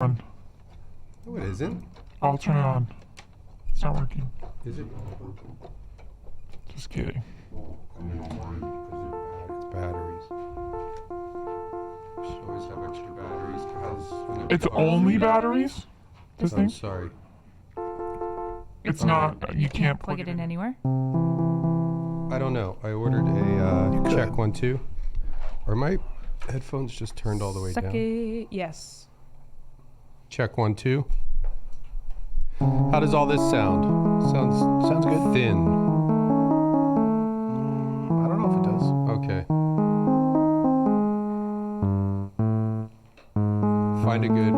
on. No, it isn't. I'll turn it on. It's not working. Is it? Just kidding. It's batteries. We should always have extra batteries because It's only batteries? This I'm thing? sorry. It's not. You can't plug it in anywhere. I don't know. I ordered a check 1 2. Are my headphones just turned all the way Suck down? it. Yes. Check 1 2. How does all this sound? Sounds good. Thin. I don't know if it does. Okay. Find a good.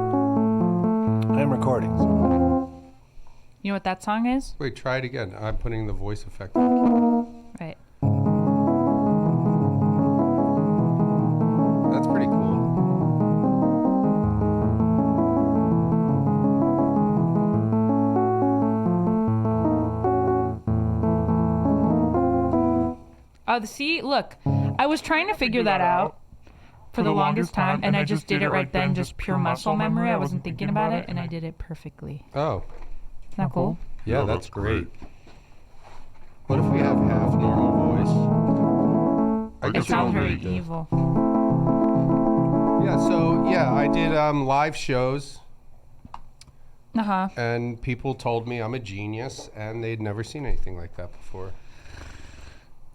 I am recording. You know what that song is? Wait, try it again. I'm putting the voice effect on. Right. That's pretty cool. Oh, see, look. I was trying to figure that out for the longest time, and I just did it right then, just pure muscle memory. I wasn't thinking about it, and I did it perfectly. Oh, Isn't that cool? yeah, that's great. What if we have half normal voice? I It guess we sounds don't very need to. evil. Yeah, so I did live shows, Uh-huh. and people told me I'm a genius, and they'd never seen anything like that before.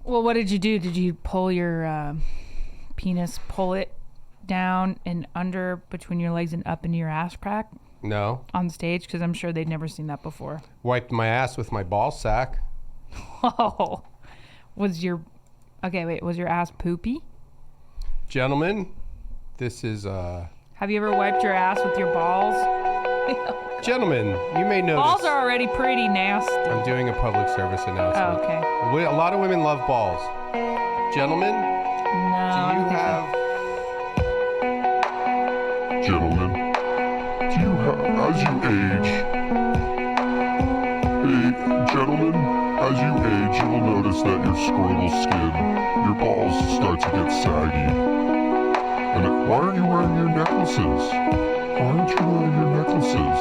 Well, what did you do? Did you pull your penis, pull it down and under between your legs and up into your ass crack No, on stage? Because I'm sure they'd never seen that before. wiped my ass with my ball sack. Oh. Was your ass poopy? Gentlemen, this is Have you ever wiped your ass with your balls? gentlemen, you may notice Balls are already pretty nasty. I'm doing a public service announcement. Oh, okay. A lot of women love balls. Gentlemen, No. do I you don't think so. have Gentlemen, do you as you age, gentlemen, as you age, you will notice that your scrotal skin, your balls start to get saggy. And why aren't you wearing your necklaces? Why aren't you wearing your necklaces?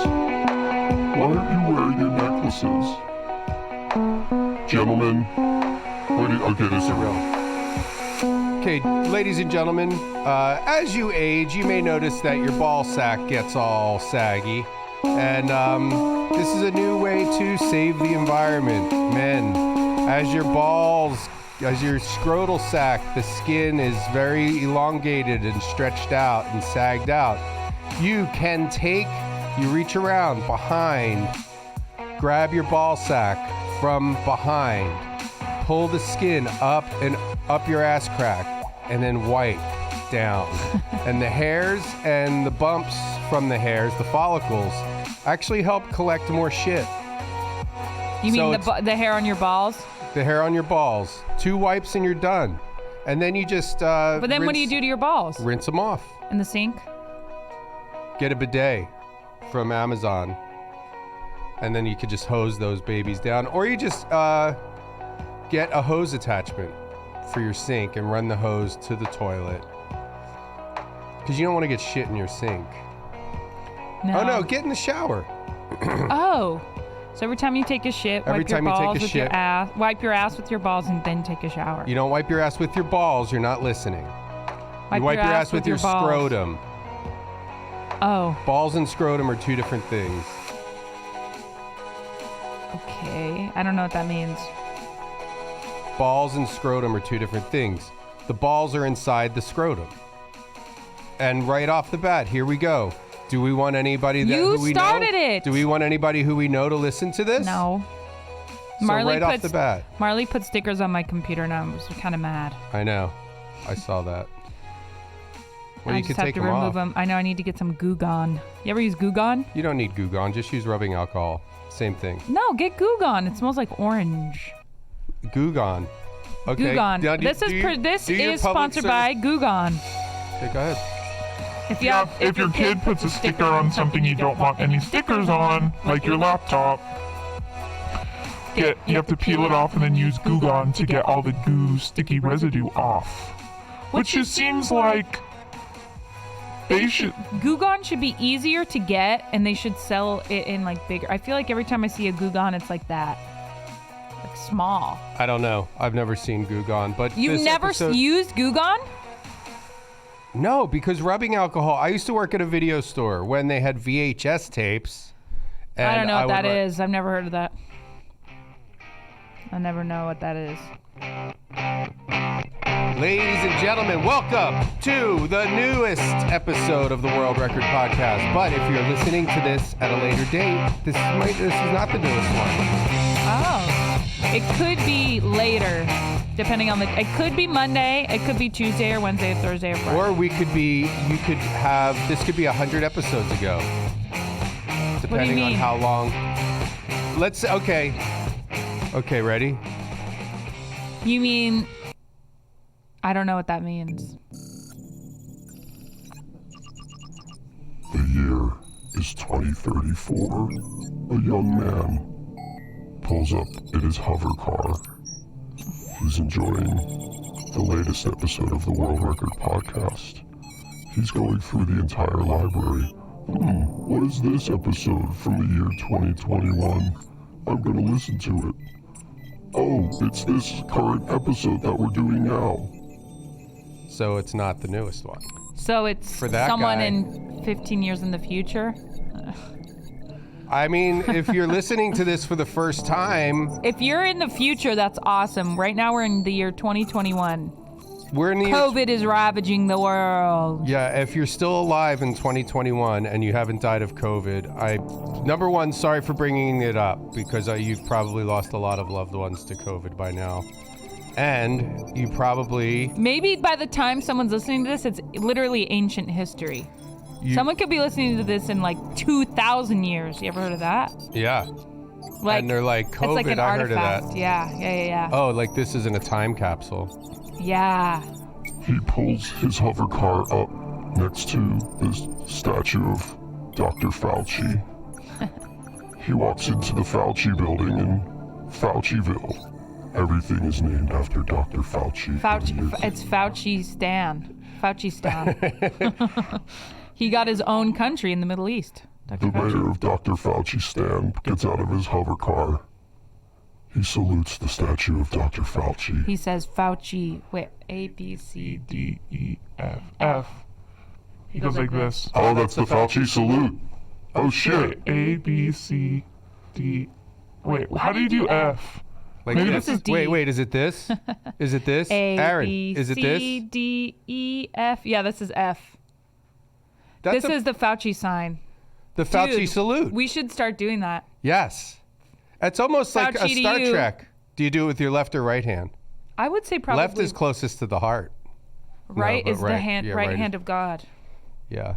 Why aren't you wearing your necklaces? Gentlemen, okay, this is real. Okay, ladies and gentlemen, as you age, you may notice that your ball sack gets all saggy. And this is a new way to save the environment. Men, as your scrotal sack, the skin is very elongated and stretched out and sagged out. You reach around behind, grab your ball sack from behind, pull the skin up and up your ass crack, and then wipe down. And the hairs and the bumps from the hairs, the follicles, actually help collect more shit. You So mean the hair on your balls? The hair on your balls. 2 wipes and you're done. And then you just But then what do you do to your balls? Rinse them off. In the sink? Get a bidet from Amazon. And then you could just hose those babies down. Or you just get a hose attachment for your sink and run the hose to the toilet. Because you don't want to get shit in your sink. No. Oh no, get in the shower. Oh. So every time you take a shit, Every wipe your time you take balls a with your shit. ass, wipe your ass with your balls and then take a shower. You don't wipe your ass with your balls, you're not listening. You wipe your ass with your balls. scrotum. Oh, Balls and scrotum are 2 different things. okay. I don't know what that means. Balls and scrotum are 2 different things. The balls are inside the scrotum. And right off the bat, here we go. Do we want anybody You who we started know? it. Do we want anybody who we know to listen to this? No. So right off puts- the bat. Marley put stickers on my computer and I was kind of mad. I know. I saw that. Well, I you just could have take to them remove off. them. I know I need to get some Goo Gone. You ever use Goo Gone? You don't need Goo Gone. Just use rubbing alcohol. Same thing. No, get Goo Gone. It smells like orange. Goo Gone. Okay. Goo Gone. Now, This is your public sponsored service- by Goo Gone. Okay, go ahead. If your kid puts a sticker on something you don't want any stickers on, like your laptop, you have to peel it off and then use Goo Gone to get all the goo sticky residue off. which just seems like they should. Goo should be easier to get, and they should sell it in like bigger. I feel like every time I see a Goo it's like that, like small. I don't know. I've never seen Goo Gone, but You've this never episode- used Goo No, because rubbing alcohol. I used to work at a video store when they had VHS tapes. I don't know what that is. is. I've never heard of that. I never know what that is. Ladies and gentlemen, welcome to the newest episode of the World Record Podcast. But if you're listening to this at a later date, this is not the newest one. Oh, it could be later, depending on it could be Monday, it could be Tuesday or Wednesday or Thursday or Friday. Or this could be 100 episodes ago. Depending on mean? how long. Okay, ready? You mean, I don't know what that means. The year is 2034. A young man pulls up in his hover car. He's enjoying the latest episode of the World Record Podcast. He's going through the entire library. What is this episode from the year 2021? I'm gonna listen to it. Oh, it's this current episode that we're doing now. So it's not the newest one. So it's For that someone guy. in 15 years in the future. I mean, if you're listening to this for the first time, If you're in the future, that's awesome. Right now we're in the year 2021. we're in the COVID is ravaging the world. Yeah, if you're still alive in 2021 and you haven't died of COVID, number one, sorry for bringing it up because you've probably lost a lot of loved ones to COVID by now. And you probably... Maybe by the time someone's listening to this, it's literally ancient history. Someone could be listening to this in like 2,000 years. You ever heard of that? Yeah. Like, And they're like, it's like COVID, an I heard of artifact. that. Yeah. Oh, like this isn't a time capsule. Yeah. He pulls his hover car up next to this statue of Dr. Fauci. He walks into the Fauci building in Fauciville. Everything is named after Dr. Fauci. It's Fauci Stan. He got his own country in the Middle East. Dr. The Fauci. mayor of Dr. Fauci stand gets out of his hover car. He salutes the statue of Dr. Fauci. He says Fauci. Wait, A, B, C, D. D-E-F-F. He goes like this. Oh, that's the Fauci salute. Oh shit. A, B, C, D. Wait, how do you do F? Like Maybe this is D. Wait, is it this? Is it this? A, Aaron, B, is it C, this? D, E, F. Yeah, this is F. That's This is the Fauci sign. the Fauci Dude, salute. We should start doing that. Yes. It's almost like a Fauci to Star you. Trek. Do you do it with your left or right hand? I would say probably Left is closest to the heart. right but is the right. hand, Yeah, right right hand is- of God. Yeah.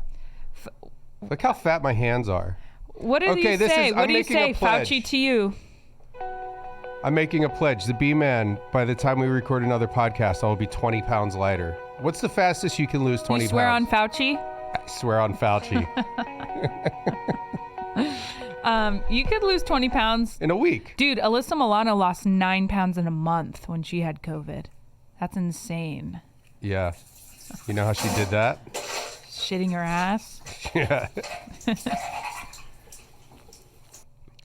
Look how fat my hands are. What did Okay, he this say? is- What I'm do you making a say? pledge. Fauci to you. I'm making a pledge. The B-Man, by the time we record another podcast, I will be 20 pounds lighter. What's the fastest you can lose 20 You swear pounds? on Fauci? I swear on Fauci. You could lose 20 pounds. In a week. Dude, Alyssa Milano lost 9 pounds in a month when she had COVID. That's insane. Yeah. You know how she did that? Shitting her ass. Yeah.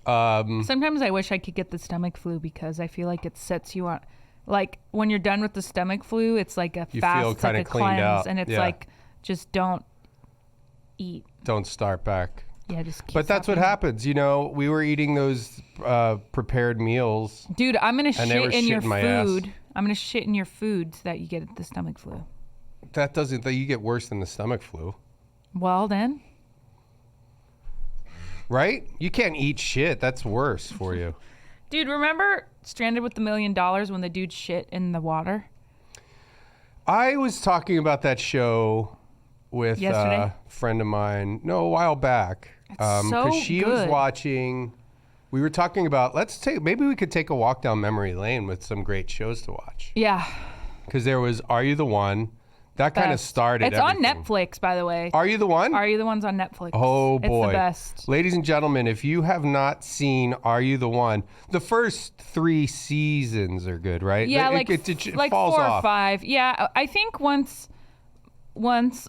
Sometimes I wish I could get the stomach flu because I feel like it sets you on. Like when you're done with the stomach flu, it's like a You fast, feel it's like kinda a cleaned cleanse, out. and it's Yeah. like just don't eat. Don't start back. Yeah, just. But that's what stop eating. happens. You know, we were eating those prepared meals. Dude, I'm gonna And they were shit in your shitting my ass. food. I'm gonna shit in your food so that you get the stomach flu. That doesn't, that you get worse than the stomach flu. Well then, Right? You can't eat shit. That's worse for you. dude, remember Stranded with the $1 Million when the dude shit in the water? I was talking about that show with Yesterday? a friend of mine, no, a while back. It's so she was good. watching, we were talking about, maybe we could take a walk down memory lane with some great shows to watch. Yeah. Because there was Are You the One? That kind of Best. started It's on everything. Netflix, by the way. Are You the One? Are You the One's on Netflix? Oh boy. It's the best. Ladies and gentlemen, if you have not seen Are You the One, the first 3 seasons are good, right? Yeah, it like falls 4 off. or 5. Yeah, I think once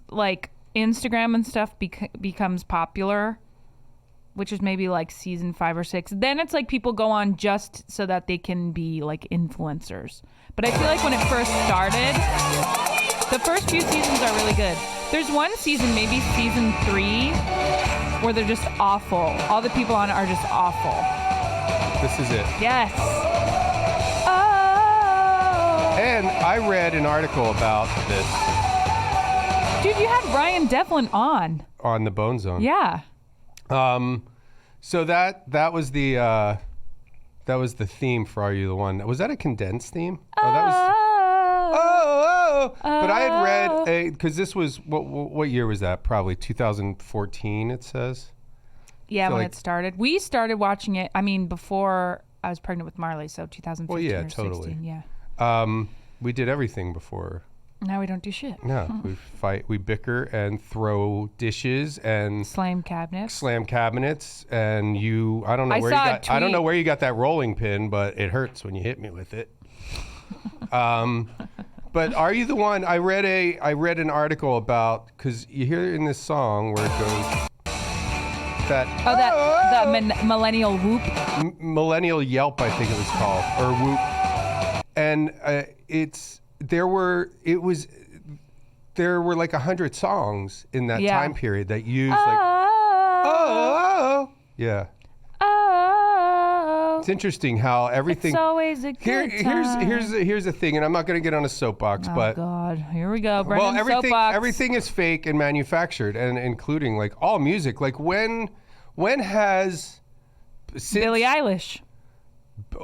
like Instagram and stuff becomes popular, which is maybe like season 5 or 6, then it's like people go on just so that they can be like influencers. But I feel like when it first started, the first few seasons are really good. There's one season, maybe season 3, where they're just awful. All the people on it are just awful. This is it. Yes. Oh. And I read an article about this Dude, you had Ryan Devlin on. on the Bone Zone. Yeah. So that was the theme for Are You the One? Was that a condensed theme? Oh, that was. But I had read because this was what year was that? Probably 2014. It says. Yeah, So, when like- it started. We started watching it, I mean, before I was pregnant with Marley, so 2015 Well, yeah, or totally. 16, yeah. We did everything before. Now we don't do shit. No, we fight, we bicker and throw dishes and Slam cabinets. slam cabinets. And I don't know I where you saw a got. I don't tweet. know where you got that rolling pin, but it hurts when you hit me with it. But Are You the One? I read an article about, because you hear in this song where it goes that that millennial whoop. millennial yelp, I think it was called, or whoop, and there were like 100 songs in that Yeah. time period that used like yeah. Oh, It's interesting how everything. it's always a good time. Here's the thing, and I'm not going to get on a soapbox, Oh but God, here we go. well, Brendan's soapbox. everything is fake and manufactured, and including like all music. Like when has since, Billie Eilish.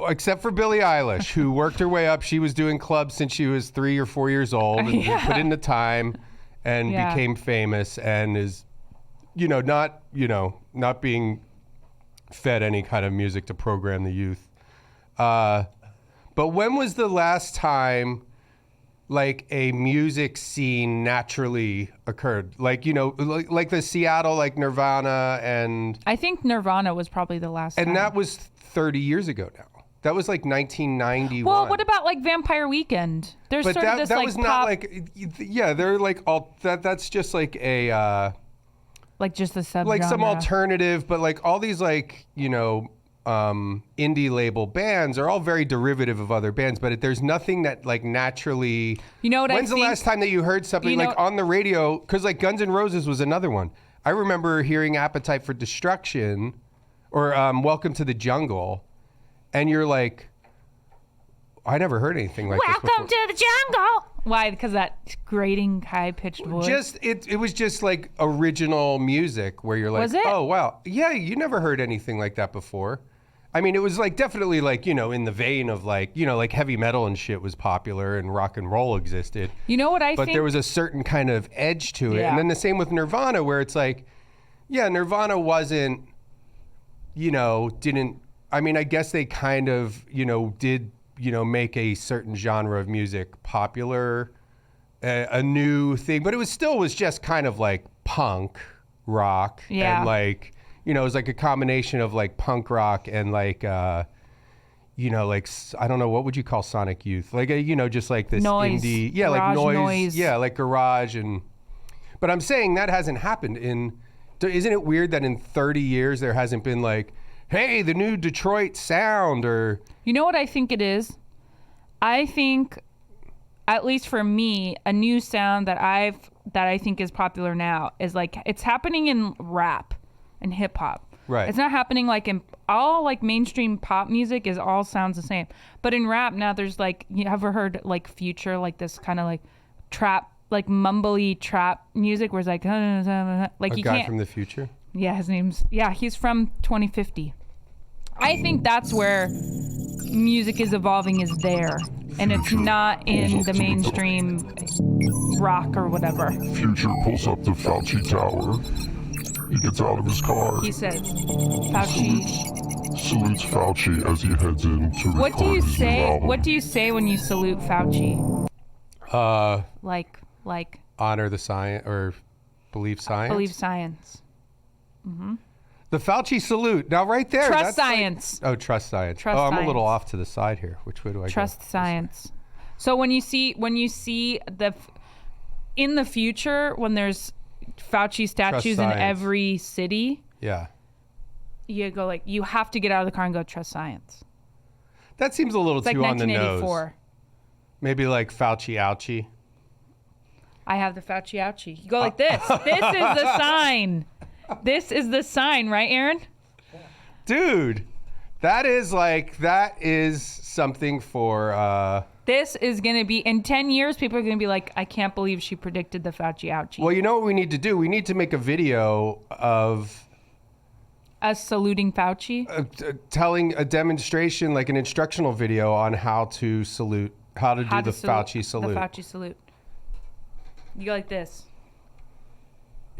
except for Billie Eilish, who worked her way up. She was doing clubs since she was 3 or 4 years old, and Yeah. put in the time, and Yeah. became famous, and is, not being fed any kind of music to program the youth. But when was the last time, like, a music scene naturally occurred? Like, like the Seattle, like Nirvana, and I think Nirvana was probably the last time. that was 30 years ago now. That was like 1991. Well, what about like Vampire Weekend? There's But sort of this that like was pop, not like, yeah, they're like all that's just like a like just the subgenre. like some alternative, but like all these like indie label bands are all very derivative of other bands, but there's nothing that like naturally. You know what I When's the think? last time that you heard something You know- like on the radio? Because like Guns N' Roses was another one. I remember hearing Appetite for Destruction or Welcome to the Jungle, and you're like, I never heard anything like this Welcome before. to the jungle. Why? Because that grating, high-pitched voice. Just it was just like original music where you're like, Was it? oh wow, yeah, you never heard anything like that before. I mean, it was like definitely like in the vein of like like heavy metal and shit was popular and rock and roll existed, You know what I but think? there was a certain kind of edge to it. Yeah. And then the same with Nirvana, where it's like, yeah, Nirvana wasn't, didn't. I mean, I guess they kind of did make a certain genre of music popular, a new thing, but it was just kind of like punk rock. Yeah. And like, it was like a combination of like punk rock and like, like, I don't know, what would you call Sonic Youth? Like, just like this Noise. indie, yeah, like Garage noise. noise. Yeah, like garage. But I'm saying that hasn't happened isn't it weird that in 30 years there hasn't been like, hey, the new Detroit sound or. You know what I think it is? I think, at least for me, a new sound that I think is popular now is like it's happening in rap and hip hop. Right. It's not happening like in all like mainstream pop music is all sounds the same. But in rap now there's like, you ever heard like Future, like this kind of like trap, like mumbly trap music where it's like like A you guy can't. from the future? Yeah, he's from 2050. I think that's where music is evolving, is there, and it's not in the mainstream rock or whatever. Future pulls up the Fauci Tower. He gets out of his car, He says, Fauci. salutes Fauci as he heads in to What do record you his new say? album. What do you say when you salute Fauci? Like, like Honor the science or believe science. believe science. The Fauci salute. Now, right there. Trust that's like- science. trust science. Trust I'm a little science. off to the side here. Which way do I Trust go? science. So when you see in the future when there's Fauci statues in science. every city, Yeah. you go like you have to get out of the car and go trust science. That seems a little It's like too on the nose. 1984. Maybe like Fauci ouchie. I have the Fauci ouchie. You go like this. This is the sign. This is the sign, right, Aaron? Dude, that is something for. This is going to be, in 10 years, people are going to be like, I can't believe she predicted the Fauci ouchie. Well, you know what we need to do? We need to make a video of Us saluting Fauci. telling a demonstration, like an instructional video on how to salute, how to do the Fauci salute. The Fauci salute. You go like this.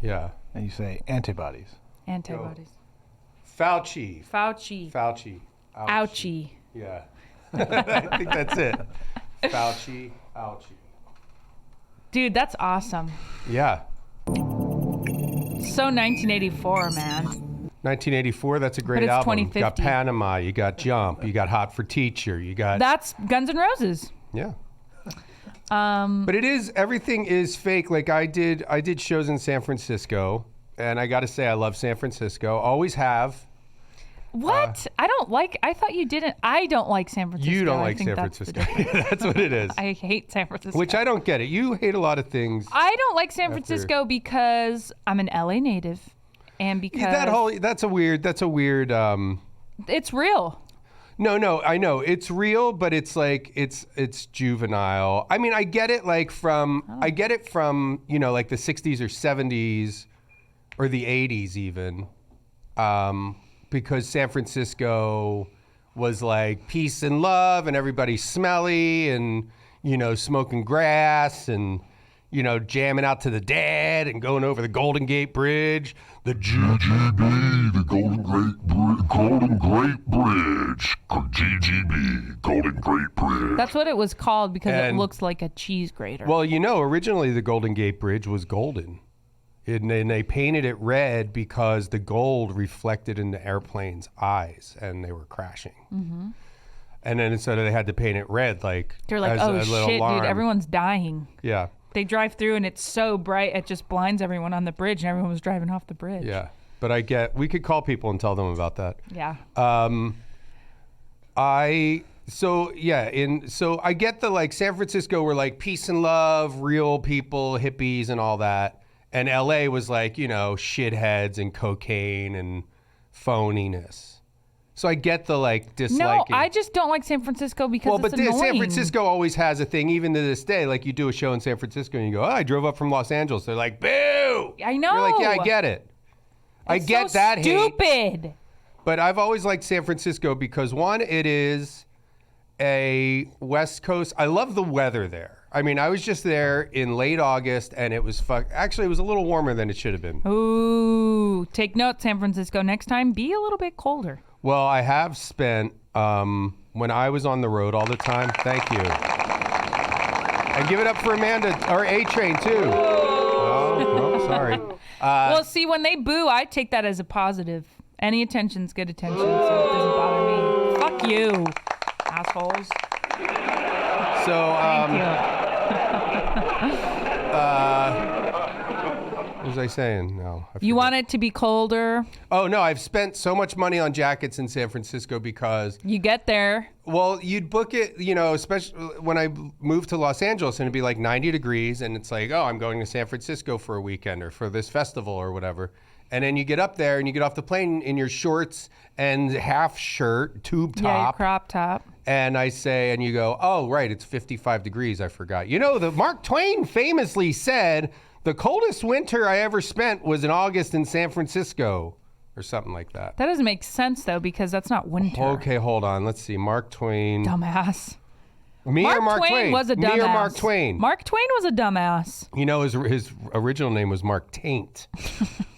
Yeah. And you say antibodies. Antibodies. Fauci. Fauci. Fauci. Ouchie. Yeah. I think that's it. Fauci. Ouchie. Dude, that's awesome. Yeah. So 1984, man. 1984, that's a great it's album. You got 2050. Panama, you got Jump, you got Hot for Teacher, you got... That's Guns N' Roses. Yeah. But everything is fake. Like I did shows in San Francisco, and I got to say I love San Francisco. Always have. What? I thought you didn't. I don't like San Francisco. You don't I like think San that's the Francisco. difference. That's what it is. I hate San Francisco. Which I don't get it. You hate a lot of things. I don't like San Francisco because I'm an LA native, and because That's a weird. it's real. No, I know it's real, but it's like it's juvenile. I mean, I get it from like the 60s or 70s or the 80s even, because San Francisco was like peace and love and everybody's smelly and smoking grass and jamming out to the Dead and going over the Golden Gate Bridge, the GGB, the Golden Great Bridge. GGB, Golden Great Bridge. That's what it was called because it And- looks like a cheese grater. Well, originally the Golden Gate Bridge was golden. And they painted it red because the gold reflected in the airplane's eyes and they were crashing. Mm-hmm. And then so they had to paint it red, like They're like, as oh a little shit, alarm. dude, everyone's dying. Yeah, They drive through and it's so bright it just blinds everyone on the bridge, and everyone was driving off the bridge. yeah. But we could call people and tell them about that. Yeah. I get the like San Francisco were like peace and love, real people, hippies and all that. And LA was like, shitheads and cocaine and phoniness. So I get the like No, disliking. I just don't like San Francisco because it's annoying. San Francisco always has a thing, even to this day. Like you do a show in San Francisco and you go, I drove up from Los Angeles. They're like, boo! I know. You're like, yeah, I get it. I It's get so that hate. stupid. But I've always liked San Francisco because one, it is a West Coast. I love the weather there. I mean, I was just there in late August and it was actually it was a little warmer than it should have been. Ooh, take note, San Francisco. Next time, be a little bit colder. Well, I have spent when I was on the road all the time. Thank you. And give it up for Amanda or A-Train too. Oh, sorry. Well, see, when they boo, I take that as a positive. Any attention's good attention, so it doesn't bother me. Fuck you, assholes. So, Thank what was I saying? No. I you. You forget. want it to be colder. Oh no, I've spent so much money on jackets in San Francisco because You get there. well, you'd book it, especially when I moved to Los Angeles and it'd be like 90 degrees and it's like, oh, I'm going to San Francisco for a weekend or for this festival or whatever. And then you get up there and you get off the plane in your shorts and half shirt, tube Yeah, your top. crop top. And I say, and you go, oh, right, it's 55 degrees. I forgot. The Mark Twain famously said, the coldest winter I ever spent was in August in San Francisco or something like that. That doesn't make sense, though, because that's not winter. Okay, hold on. Let's see. Mark Twain. Dumbass. Me or Mark Twain? was a dumbass. Me or Mark Twain? Mark Twain was a dumbass. His original name was Mark Taint.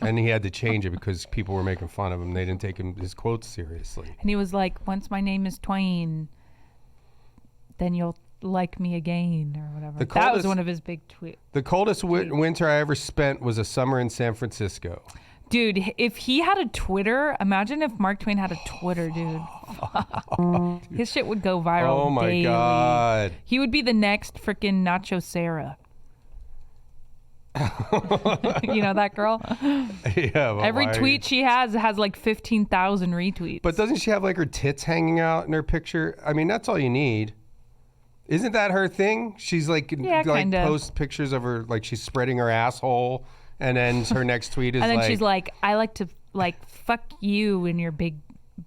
And he had to change it because people were making fun of him. They didn't take his quotes seriously. And he was like, once my name is Twain, then you'll like me again or whatever. The That was coldest- one of his big tweets. The coldest winter I ever spent was a summer in San Francisco. Dude, if he had a Twitter, imagine if Mark Twain had a Twitter, dude. His shit would go viral. Oh my daily. God. He would be the next freaking Nacho Sarah. You know that girl? Yeah. But Every why- tweet she has like 15,000 retweets. But doesn't she have like her tits hanging out in her picture? I mean, that's all you need. Isn't that her thing? She's like, Yeah, kinda. post pictures of her, like she's spreading her asshole, and then her next tweet is and then like, she's like, I like to like fuck you in your big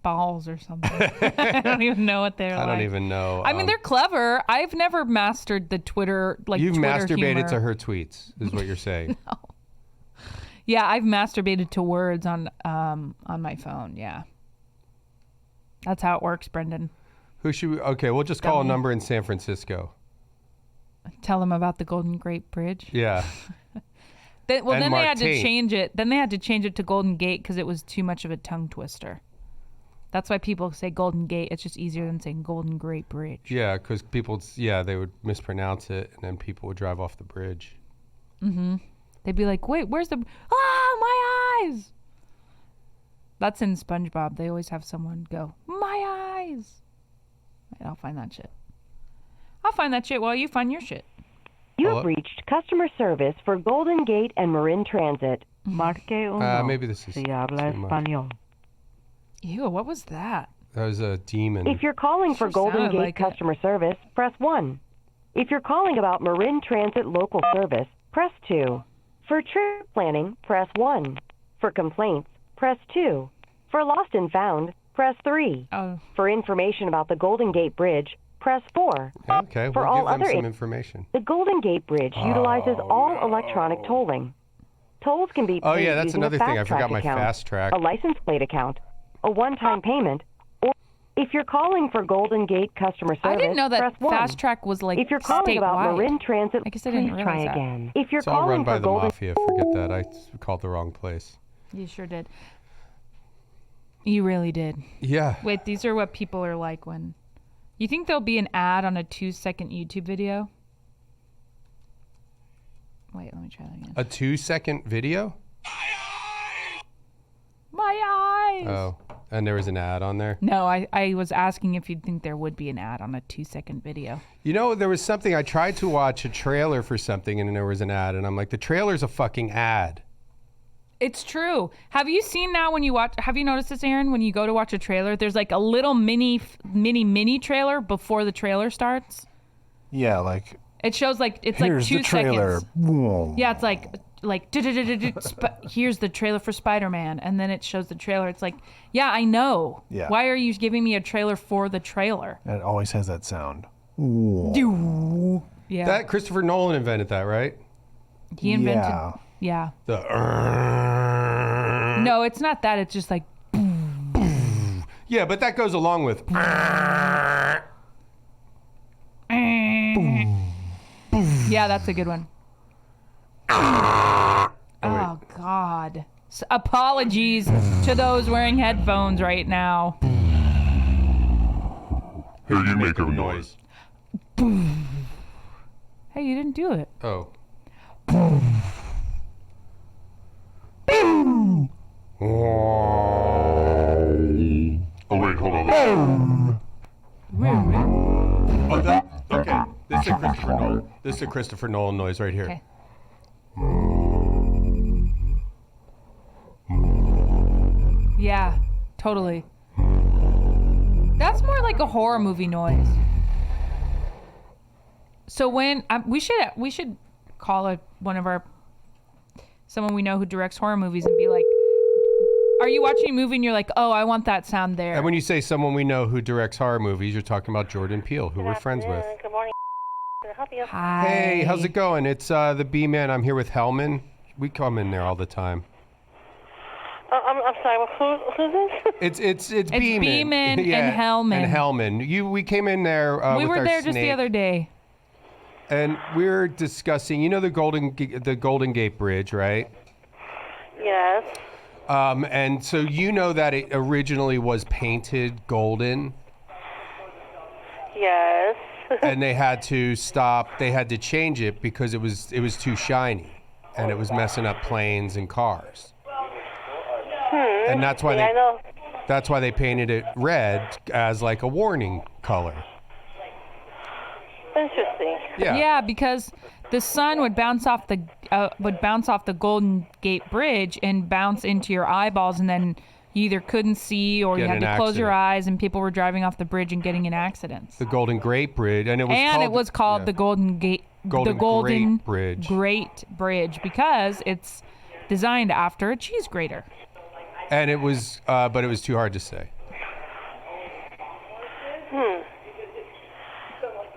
balls or something. I don't even know what they're like. I don't even know. I mean, they're clever. I've never mastered the Twitter You've Twitter masturbated humor. to her tweets, is what you're saying. Yeah, I've masturbated to words on my phone. Yeah, that's how it works, Brendan. Who should we? Okay, we'll just call a Dummy. number in San Francisco. Tell them about the Golden Gate Bridge. Yeah. Then And they Mark had to Tate. change it. Then they had to change it to Golden Gate because it was too much of a tongue twister. That's why people say Golden Gate. It's just easier than saying Golden Gate Bridge. Yeah, because people, they would mispronounce it, and then people would drive off the bridge. They'd be like, wait, where's the... Ah, my eyes! That's in SpongeBob. They always have someone go, my eyes! Wait, I'll find that shit. I'll find that shit while you find your shit. You Hello? have reached customer service for Golden Gate and Marin Transit. Marque uno. Maybe this is Si habla too much. español. Ew, what was that? That was a demon. If you're calling for Sure Golden sounded Gate like it. customer service, press 1. If you're calling about Marin Transit local service, press 2. For trip planning, press 1. For complaints, press 2. For lost and found, press 3. Oh, For information about the Golden Gate Bridge, press 4. Okay, For we'll all give them other some information. The Golden Gate Bridge utilizes all electronic tolling. Tolls can be paid Oh, yeah, that's using another a thing. I fast forgot track my account, fast track. a license plate account, a one-time payment, or if you're calling for Golden Gate customer service, I didn't know press that 1. Fast Track was like If you're calling about statewide. Marin Transit, I guess I didn't please try realize that. again. If you're It's all calling run by for the Golden mafia. Forget that. I called the wrong place. You sure did. You really did. Yeah. Wait, these are what people are like when... You think there'll be an ad on a 2-second YouTube video? Wait, let me try that again. A 2-second video? My eyes! Oh, and there was an ad on there. No, I was asking if you'd think there would be an ad on a 2-second video. You know, there was something, I tried to watch a trailer for something, and then there was an ad, and I'm like, the trailer's a fucking ad. It's true. Have you seen now when you watch... Have you noticed this, Aaron? When you go to watch a trailer, there's like a little mini trailer before the trailer starts. Yeah, like It shows like... It's here's like 2 the trailer. seconds. Whoa. Yeah, it's like here's the trailer for Spider-Man, and then it shows the trailer. It's like, yeah, I know. Yeah. Why are you giving me a trailer for the trailer? And it always has that sound. Whoa. Yeah, That Christopher Nolan invented that, right? he invented. Yeah. Yeah. The No, it's not that. It's just like yeah, but that goes along with yeah, that's a good one. Oh God. Apologies to those wearing headphones right now. Hey, you make a noise. Hey, you didn't do it. oh. Oh wait, hold on. Oh, that, okay. This is a Christopher Nolan. This is a Christopher Nolan noise right here. Okay. Yeah, totally. That's more like a horror movie noise. So when we should call one of our someone we know who directs horror movies and be like, are you watching a movie and you're like, oh, I want that sound there. And when you say someone we know who directs horror movies, you're talking about Jordan Peele, who we're friends with. Good morning. Can I help you? Hi. Hey, how's it going? It's the B-Man. I'm here with Hellman. We come in there all the time. I'm sorry. Who's this? It's Beeman Beeman. and Hellman. And Hellman. We came in there We with were our there just the snake, other day. and we were discussing, the Golden Gate Bridge, right? Yes. And so you know that it originally was painted golden. Yes. and they had to stop. They had to change it because it was too shiny, and it was messing up planes and cars. And that's why I know. that's why they painted it red as like a warning color. Interesting. Yeah. because the sun would bounce off the Golden Gate Bridge and bounce into your eyeballs, and then you either couldn't see or you Get had in to an close your accident. eyes, and people were driving off the bridge and getting in accidents. The Golden Gate Bridge, and it was called the Golden Gate, Golden the Golden Great Bridge. Great Bridge, because it's designed after a cheese grater. And it was, but it was too hard to say.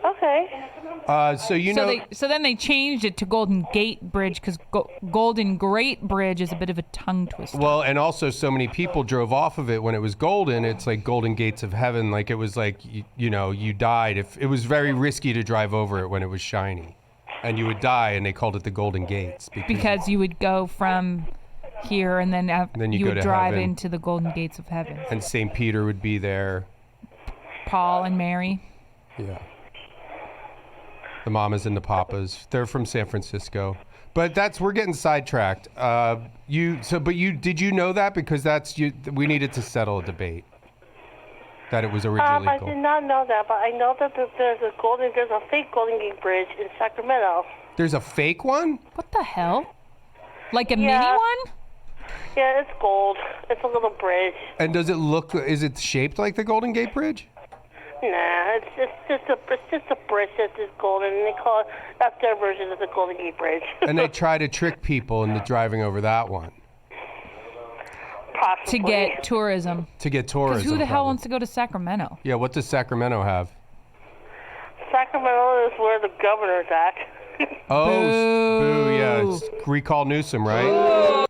Okay. So then they changed it to Golden Gate Bridge because Golden Great Bridge is a bit of a tongue twister. Well, and also so many people drove off of it when it was golden. It's like golden gates of heaven. Like it was like, you died. If it was very risky to drive over it when it was shiny. And you would die, and they called it the Golden Gates. Because you would go from here, and then you you go would to drive heaven. into the Golden Gates of Heaven. And St. Peter would be there. Paul and Mary. Yeah. The mamas and the papas. They're from San Francisco. But we're getting sidetracked. Did you know that? Because we needed to settle a debate. That it was originally I legal. did not know that, but I know that there's a fake Golden Gate Bridge in Sacramento. There's a fake one? What the hell? Like a mini Yeah. one? Yeah, it's gold. It's a little bridge. And is it shaped like the Golden Gate Bridge? Nah, it's just a bridge that's just golden, and that's their version of the Golden Gate Bridge. And they try to trick people into driving over that one. Possibly. To get tourism. To get Because tourism. who the hell probably. wants to go to Sacramento? Yeah, what does Sacramento have? Sacramento is where the governor's at. Oh, Boo. boo, yeah. It's recall Newsom, right?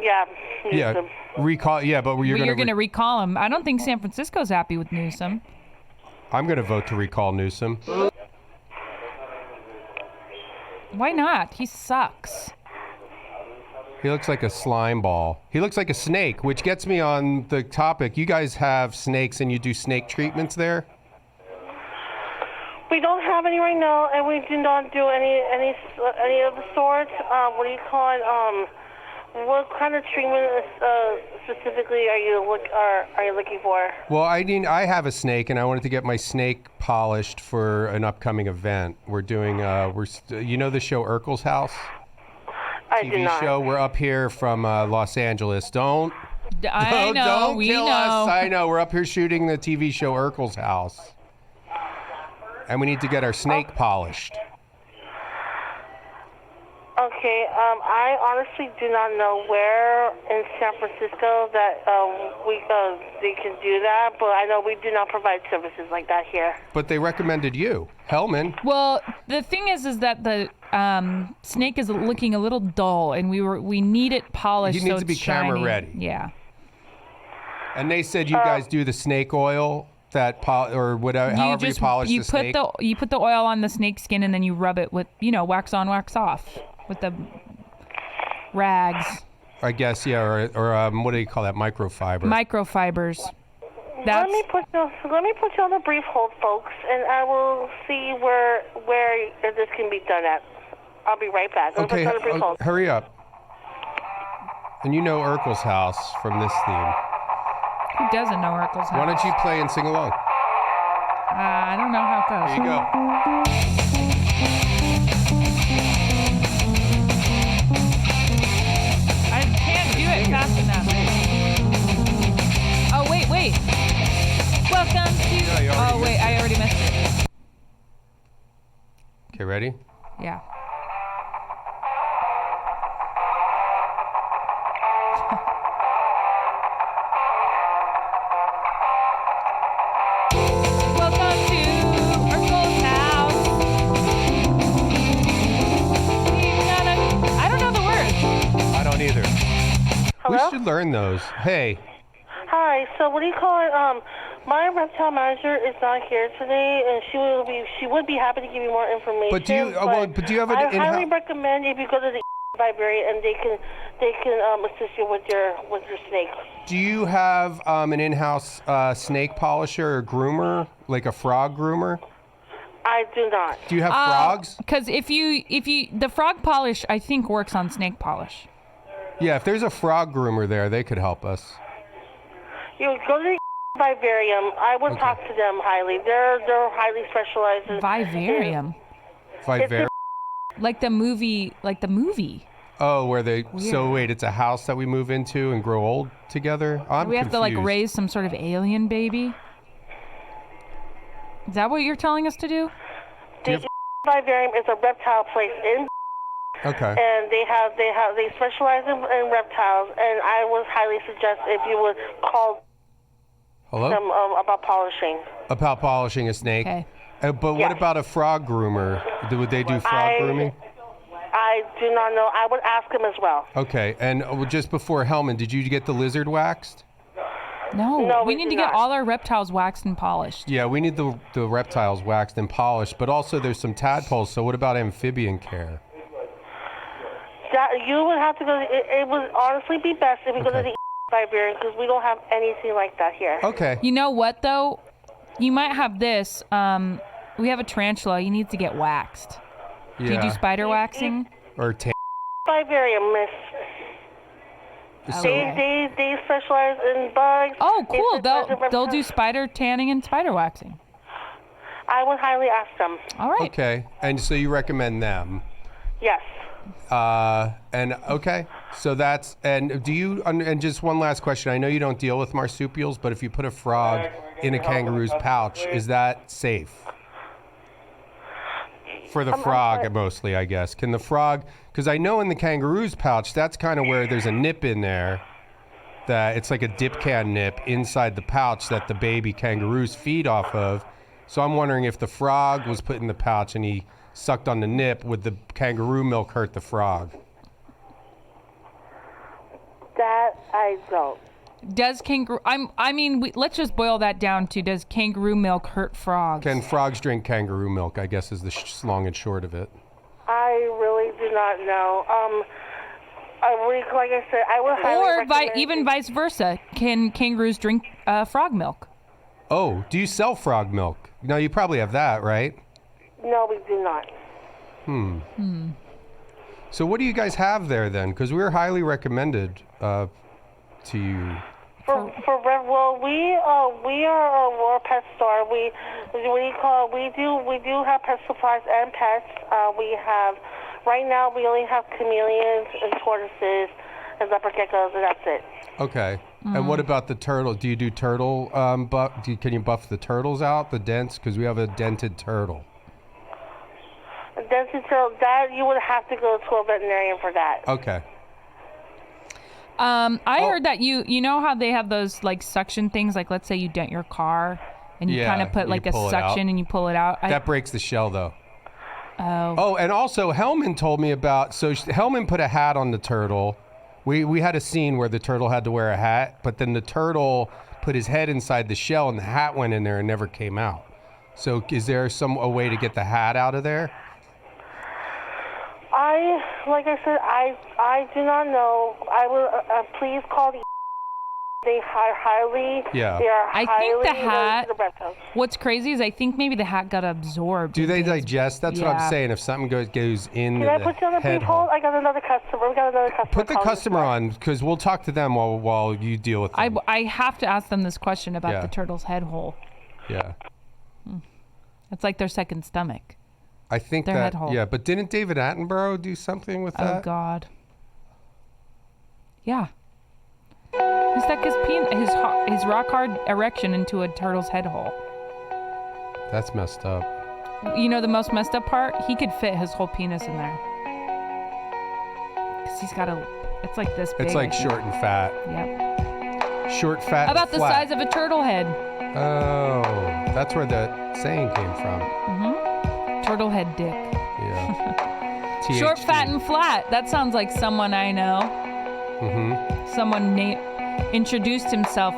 Yeah. Yeah. Newsom. Recall, yeah, but you're You're going going to recall him. I don't think San Francisco's happy with Newsom. I'm going to vote to recall Newsom. Why not? He sucks. He looks like a slime ball. He looks like a snake, which gets me on the topic. You guys have snakes and you do snake treatments there? We don't have any right now, and we do not do any of the sorts. What do you call it? What kind of treatment specifically are you looking for? Well, I have a snake, and I wanted to get my snake polished for an upcoming event. We're doing, you know the show Urkel's House? I do TV not. show. We're up here from Los Angeles. Don't kill know. us. I know. We're up here shooting the TV show Urkel's House. And we need to get our snake polished. Okay, I honestly do not know where in San Francisco that they can do that, but I know we do not provide services like that here. But they recommended you, Hellman. Well, the thing is that the snake is looking a little dull, and we need it polished. He needs so to be it's shiny. camera ready. Yeah. And they said you guys do the snake oil or whatever, however you polish the snake. You put the oil on the snake skin, and then you rub it with wax on, wax off with the rags. I guess, yeah, or what do you call that? Microfiber. Microfibers. Let me put you on a brief hold, folks, and I will see where this can be done at. I'll be right back. Okay, Put you on a brief hold. hurry up. And you know Urkel's House from this theme. Who doesn't know Urkel's House? Why don't you play and sing along? I don't know how it goes. Here you go. I can't do it fast enough. Oh, wait. Welcome to... you already Oh, wait, I already missed it. Okay, ready? Yeah. Welcome to Urkel's house. I don't know the words. I don't either. Hello? We should learn those. Hey, Hi. So what do you call it? My reptile manager is not here today, and she would be happy to give you more information. but do you have I an highly in-house? recommend if you go to the vivarium, and they can assist you with your snake. Do you have an in-house snake polisher or groomer, like a frog groomer? I do not. Do you have frogs? Because if you the frog polish, I think works on snake polish. Yeah, if there's a frog groomer there, they could help us. You go to the vivarium. I would talk to them highly. They're highly specialized in Vivarium, Vivarium? like the movie. Oh, where they... So wait, it's a house that we move into and grow old together? I'm We have to confused. like raise some sort of alien baby. Is that what you're telling us to do? The vivarium is a reptile place in, Okay. and they specialize in reptiles. And I would highly suggest if you would call Hello? them about polishing. About polishing a snake? Okay. But what Yes. about a frog groomer? Would they do frog grooming? I do not know. I would ask him as well. Okay, and just before Hellman, did you get the lizard waxed? No, we we need do to get not. all our reptiles waxed and polished. Yeah, we need the reptiles waxed and polished, but also there's some tadpoles, so what about amphibian care? That you would have to go. It would honestly be best if you go to the vivarium because we don't have anything like that here. Okay. You know what though? You might have this. We have a tarantula. You need to get waxed. Yeah. Do you do spider waxing? Or Vivarium, miss. They specialize in bugs. Oh, They cool. specialize in They'll do reptiles. spider tanning and spider waxing. I would highly ask them. All right. Okay, and so you recommend them. Yes. And okay, so that's, and do you, and just one last question. I know you don't deal with marsupials, but if you put a frog in a kangaroo's pouch, is that safe? For the frog, mostly, I guess. Can the frog, because I know in the kangaroo's pouch, that's kind of where there's a nip in there, that it's like a dip can nip inside the pouch that the baby kangaroos feed off of. So I'm wondering if the frog was put in the pouch and he sucked on the nip, would the kangaroo milk hurt the frog? That I don't. Does kangaroo? Let's just boil that down to: does kangaroo milk hurt frogs? Can frogs drink kangaroo milk, I guess is the long and short of it. I really do not know. Like I said, I would highly recommend even vice versa. Can kangaroos drink frog milk? Oh, do you sell frog milk? No, you probably have that, right? No, we do not. So what do you guys have there then? Because we were highly recommended to you. Well, we are a war pet store. We do have pet supplies and pets. We have right now we only have chameleons and tortoises and leopard geckos, and that's it. Okay. And what about the turtle? Do you do turtle can you buff the turtles out, the dents? Because we have a dented turtle. That's until that you would have to go to a veterinarian for that. Okay. I heard that you know how they have those like suction things, like let's say you dent your car and you Yeah, kind of put you like a pull it out. suction and you pull it out. That breaks the shell though. Oh. Oh, and also Hellman told me about, so Hellman put a hat on the turtle. We had a scene where the turtle had to wear a hat, but then the turtle put his head inside the shell and the hat went in there and never came out. So is there a way to get the hat out of there? Like I said, I do not know. I will please call the. They are highly. Yeah. They are I think highly the hat- related to reptiles. What's crazy is I think maybe the hat got absorbed. Do they into his- digest? That's what Yeah. I'm saying. If something goes in Can the I put you on a head brief hold? hole. I got another customer. We got another customer. Put the calling customer us. on, because we'll talk to them while you deal with them. I have to ask them this question about Yeah. the turtle's head hole. Yeah. It's like their second stomach. I think Their that, head hole. yeah, but didn't David Attenborough do something with Oh that? God. Yeah. He stuck his rock hard erection into a turtle's head hole. That's messed up. You know the most messed up part? He could fit his whole penis in there. Cause he's got it's like this big. It's like I think. short and fat. Yep. Short, fat, About and the flat. size of a turtle head. Oh, that's where that saying came from. Turtle head dick. Yeah. Short, THD. fat, and flat. That sounds like someone I know. Someone introduced himself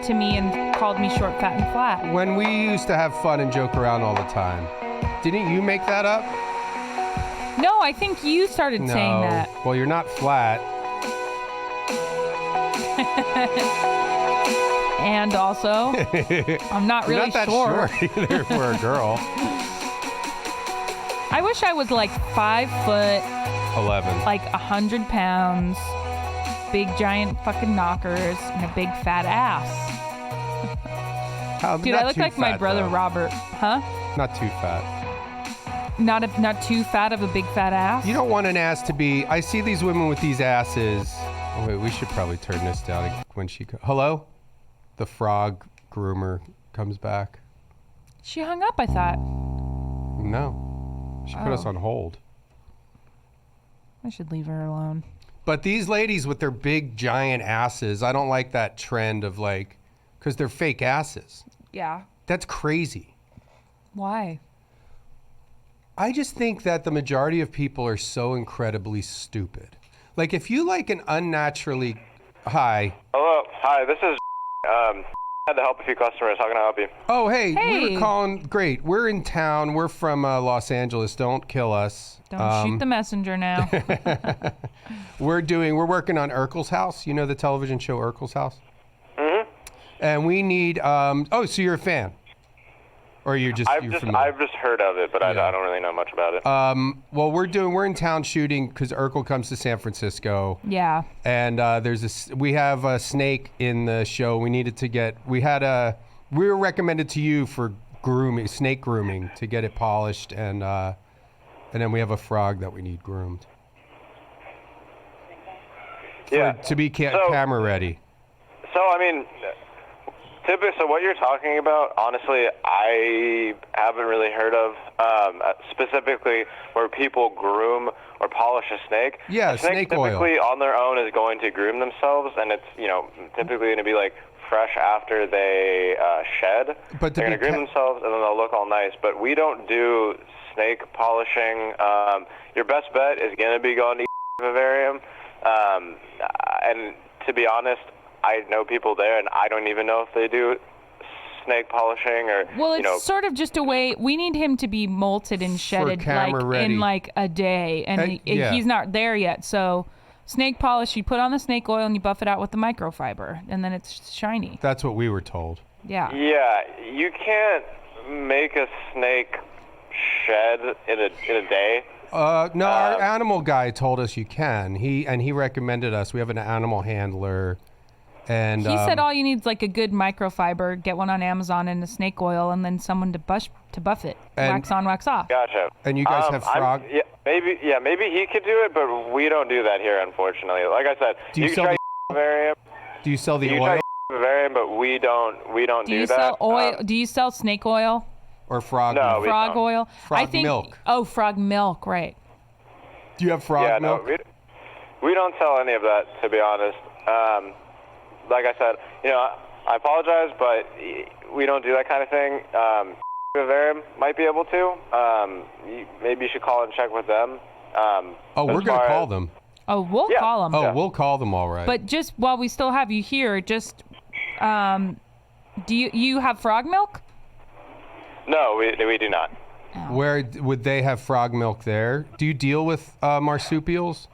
to me and called me short, fat, and flat. When we used to have fun and joke around all the time. Didn't you make that up? No, I think you started No. saying that. Well, you're not flat. And also, I'm not You're really not that sure. short either for a girl. I wish I was like 5 foot, 11. like 100 pounds, big giant fucking knockers, and a big fat ass. How- Dude, not I look too like my fat, brother though. Robert. Huh? Not too fat. Not too fat of a big fat ass? You don't want an ass to be. I see these women with these asses. Oh, wait, we should probably turn this down when she. Hello? The frog groomer comes back. She hung up, I thought. No. She put us Oh. on hold. I should leave her alone. But these ladies with their big giant asses, I don't like that trend of like, because they're fake asses. Yeah. That's crazy. Why? I just think that the majority of people are so incredibly stupid. Like if you like an unnaturally, hi. Hello. Hi, this is I had to help a few customers. How can I help you? Oh, hey, we Hey. were calling. Great. We're in town. We're from Los Angeles. Don't kill us. Don't shoot the messenger now. We're working on Urkel's House. You know the television show Urkel's House? Mm-hmm. And we need, so you're a fan? Or you're familiar? I've just heard of it, but I don't really know much about it. Well, we're in town shooting because Urkel comes to San Francisco. Yeah. And we have a snake in the show. We were recommended to you for snake grooming to get it polished, and then we have a frog that we need groomed. To be camera ready. So, I mean, typically, so what you're talking about, honestly, I haven't really heard of, specifically where people groom or polish a snake. Yeah, a snake snake oil. typically on their own is going to groom themselves, and it's, typically going to be like fresh after they shed. But to they're be going to groom themselves, and then they'll look all nice. But we don't do snake polishing. Your best bet is going to be going to vivarium. And to be honest, I know people there, and I don't even know if they do snake polishing or. Well, it's sort of just a way. We need him to be molted and shedded camera ready. in like a day, and yeah. he's not there yet. So, snake polish, you put on the snake oil and you buff it out with the microfiber, and then it's shiny. That's what we were told. Yeah. Yeah, you can't make a snake shed in a day. No, our animal guy told us you can. He recommended us. We have an animal handler. And He said all you need is like a good microfiber, get one on Amazon, and a snake oil, and then someone to buff it. And- Wax on, wax off. Gotcha. And you guys have frog. Maybe he could do it, but we don't do that here, unfortunately. Like I said, Do you can sell try the- vivarium. Do you sell the You oil can try vivarium, but we don't Do you that. sell oil? Do you sell snake oil? or frog? No, milk? we Frog don't. oil? Frog I think, milk. Oh, frog milk, right. Do you have frog Yeah, milk? no, we don't sell any of that, to be honest. Like I said, I apologize, but we don't do that kind of thing. Vivarium might be able to. Maybe you should call and check with them. We're going to call them. Oh, we'll Yeah. call them. Oh, we'll call them all right. But just while we still have you here, just do you have frog milk? No, we do not. Where would they have frog milk there? Do you deal with marsupials?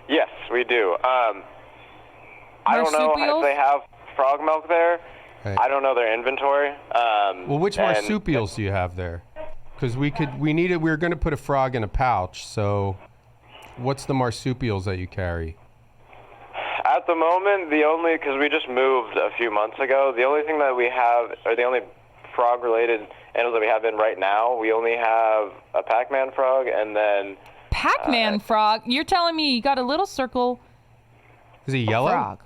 Yes, we do. I don't know Marsupials? if they have frog milk there. Right. I don't know their inventory. Well, which and- marsupials do you have there? Because we were going to put a frog in a pouch. So, what's the marsupials that you carry? At the moment, because we just moved a few months ago, the only thing that we have, or the only frog-related animals that we have in right now, we only have a Pac-Man frog, and then Pac-Man frog? You're telling me you got a little circle Is he yellow? frog?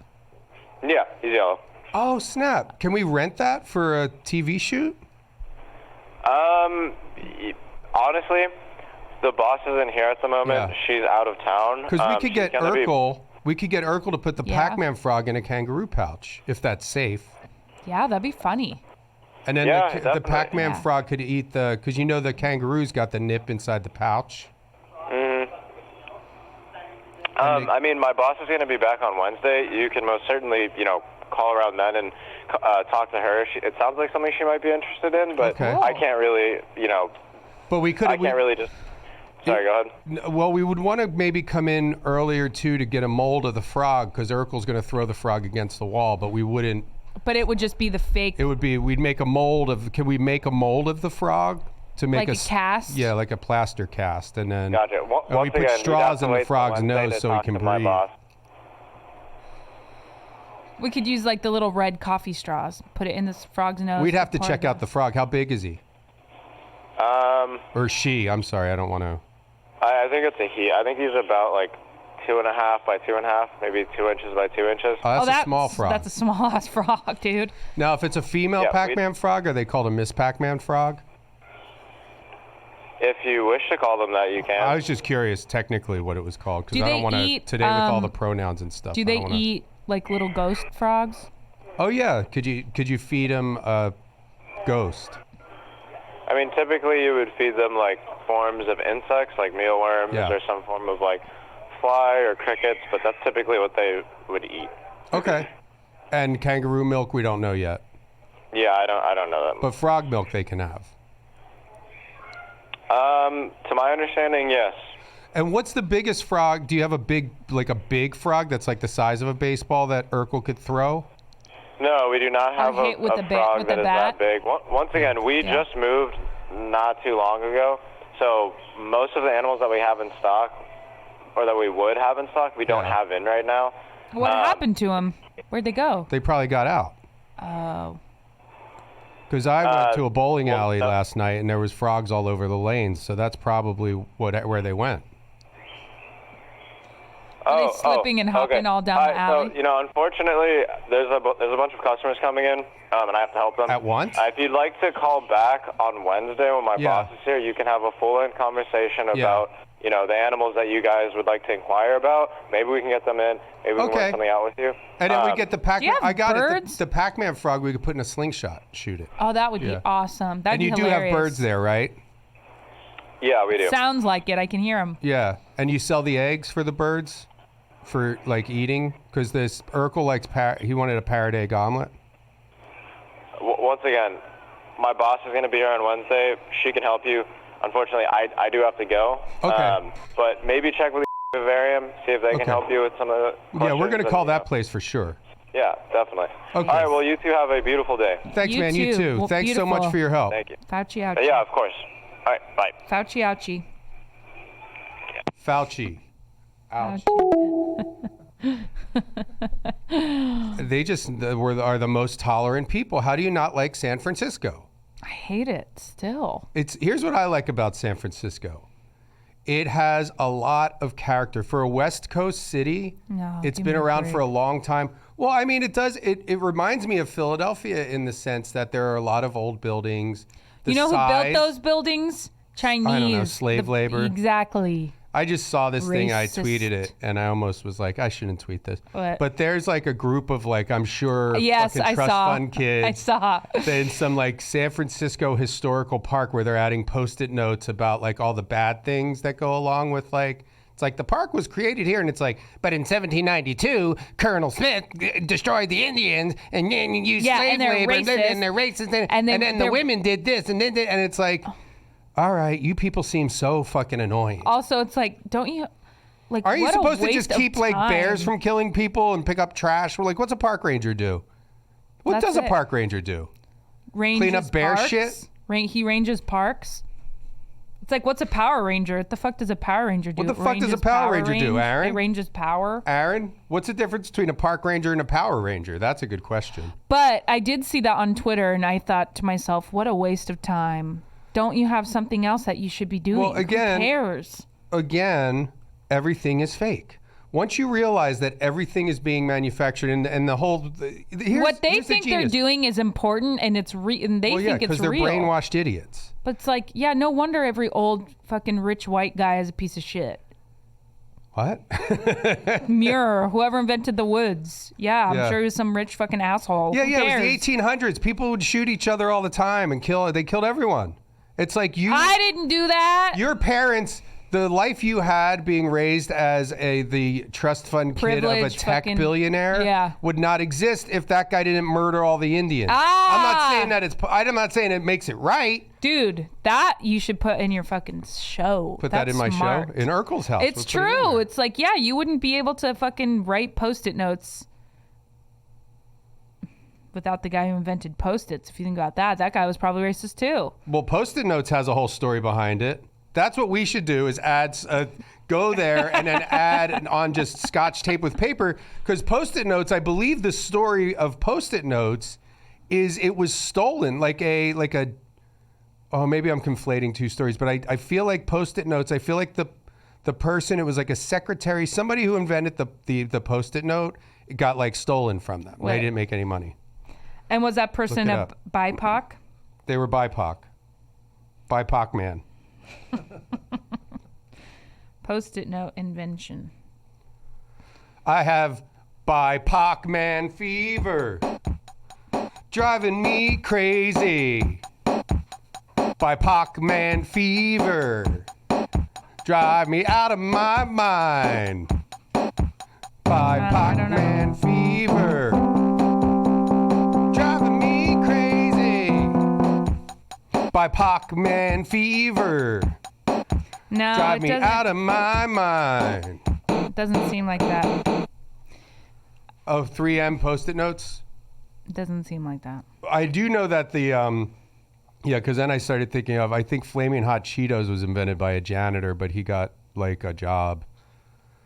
yeah, he's yellow. Oh, snap. Can we rent that for a TV shoot? Honestly, the boss isn't here at the moment. Yeah. She's out of town. Because we could get Urkel. We could get Urkel to put the Yeah. Pac-Man frog in a kangaroo pouch, if that's safe. Yeah, that'd be funny. And then Yeah, the definitely. Pac-Man Yeah. frog could eat because the kangaroo's got the nip inside the pouch. I mean, my boss is going to be back on Wednesday. You can most certainly, call around then and talk to her. It sounds like something she might be interested in, but Okay. I can't really, But we could. I can't really just Sorry, go ahead. Well, we would want to maybe come in earlier too to get a mold of the frog because Urkel's going to throw the frog against the wall, but we wouldn't. But it would just be the fake. It would be we'd make a mold of. Can we make a mold of the frog to make Like a cast? Yeah, like a plaster cast, and then Gotcha. and Once we put again, straws you'd have in to the wait till frog's Wednesday nose to so he talk can to my breathe. boss. We could use like the little red coffee straws. Put it in this frog's nose. We'd have to pour check it out down. the frog. How big is he? Or she? I'm sorry, I don't want to. I think it's a he. I think he's about like 2.5 by 2.5, maybe 2 inches by 2 inches. Oh, that's a small frog. That's a small ass frog, dude. Now, if it's a female Yeah, Pac-Man frog, are they called a Miss Pac-Man frog? If you wish to call them that, you can. I was just curious technically what it was called because Do I they don't want to eat, today with all the pronouns and stuff. Do I they don't wanna- eat like little ghost frogs? Oh yeah, could you feed them a ghost? I mean, typically you would feed them like forms of insects, like mealworms Yeah. or some form of like fly or crickets, but that's typically what they would eat. Okay. And kangaroo milk we don't know yet, Yeah, I don't know that. but frog milk they can have. To my understanding, yes. And what's the biggest frog? Do you have a big frog that's like the size of a baseball that Urkel could throw? No, we do not have a, hit with a a frog with that a is bat? that big. Once again, we Yeah. just moved not too long ago, so most of the animals that we have in stock, or that we would have in stock, we don't Yeah. have in right now. What happened to them? Where'd they go? They probably got out. Oh. Because I went to a bowling well, alley no. last night and there was frogs all over the lanes, so that's probably where they went. Are they slipping and hopping all down the alley? So, you know, unfortunately, there's a bunch of customers coming in, and I have to help them. At once? If you'd like to call back on Wednesday when my Yeah. boss is here, you can have a full-in conversation Yeah. about, you know, the animals that you guys would like to inquire about. Maybe we can get them in. Maybe we can Okay. work something out with you. And then we get the Pac-Man. you have I got birds? it. The Pac-Man frog we could put in a slingshot, shoot it. Oh, that would Yeah. be awesome. That'd And be you hilarious. do have birds there, right? Yeah, we do. Sounds like it. I can hear them. Yeah. And you sell the eggs for the birds for like eating? Because this Urkel likes he wanted a parrot egg omelet. Once again, my boss is going to be here on Wednesday. She can help you. Unfortunately, I do have to go. Okay. But maybe check with the vivarium, see if they can Okay. help you with some of the Yeah, we're questions going to and, call you know. that place for sure. Yeah, definitely. Okay. All right, well, you two have a beautiful day. Thanks, You man. You too. too. Well, Thanks so much beautiful. for your help. Thank you. Fauci ouchie. Yeah, of course. All right, bye. Fauci ouchie. Fauci. Ouch. They just are the most tolerant people. How do you not like San Francisco? I hate it still. Here's what I like about San Francisco. It has a lot of character for a West Coast city. No, It's give been me a around break. for a long time. Well, I mean, it does. It reminds me of Philadelphia in the sense that there are a lot of old buildings. The You know who size- built those buildings? Chinese. slave labor. Exactly. I just saw this thing, I Racist. tweeted it, and I almost was like, I shouldn't tweet this. What? But there's like a group of like, I'm sure Yes, fucking I trust saw. fund kids. I saw. In some like San Francisco historical park where they're adding Post-it notes about like all the bad things that go along with like, it's like the park was created here, and it's like, but in 1792, Colonel Smith destroyed the Indians and then used Yeah, slave and they're labor, racist. and they're racist, and And then then the they're- women did this, and then and it's like, all right, you people seem so fucking annoying. Also, it's like, don't you like? Aren't you what a supposed to just waste of keep like bears time. from killing people and pick up trash? We're like, what's a park ranger do? What That's does a it. park ranger do? Ranges clean up bear parks? shit? He ranges parks. It's like, what's a Power Ranger? What the fuck does a Power Ranger do? What the It fuck does a ranges Power power Ranger do, range. Aaron? It ranges power. Aaron, what's the difference between a park ranger and a power ranger? That's a good question. But I did see that on Twitter, and I thought to myself, what a waste of time. Don't you have something else that you should be doing? Well, again- Who cares? Again, everything is fake. Once you realize that everything is being manufactured and the whole, What they think they're doing is important, and it's and they well, yeah, think it's because they're real. brainwashed idiots. But it's like, yeah, no wonder every old fucking rich white guy is a piece of shit. What? Muir, whoever invented the woods. Yeah, I'm Yeah. sure he was some rich fucking asshole. Yeah, Who yeah. It was cares? the 1800s. People would shoot each other all the time and kill. They killed everyone. It's like you. I didn't do that. Your parents The life you had being raised as the trust fund kid of a Privileged tech fucking- billionaire yeah. would not exist if that guy didn't murder all the Indians. I'm not saying that I'm not saying it makes it right. Dude, that you should put in your fucking show. Put that That's in my smart. show in Urkel's house. It's We'll put it in true. there. It's like, yeah, you wouldn't be able to fucking write Post-it notes without the guy who invented Post-its. If you think about that, that guy was probably racist too. Well, Post-it notes has a whole story behind it. That's what we should do is go there and then add on just Scotch tape with paper, because Post-it notes, I believe the story of Post-it notes is it was stolen maybe I'm conflating two stories, but I feel like Post-it notes, I feel like the person, it was like a secretary, somebody who invented the Post-it note, it got like stolen from them. Wait. They didn't make any money. And was that person Look it a up. BIPOC? They were BIPOC. BIPOC man. Post-it note invention. I have BIPOC man fever, driving me crazy. BIPOC man fever, drive me out of my mind. BIPOC don't know. man fever, driving me crazy. BIPOC man fever, No, drive it me doesn't, out of my mind. it doesn't seem like that. Oh, 3M Post-it notes? It doesn't seem like that. I do know that because then I started thinking of, I think Flaming Hot Cheetos was invented by a janitor, but he got like a job.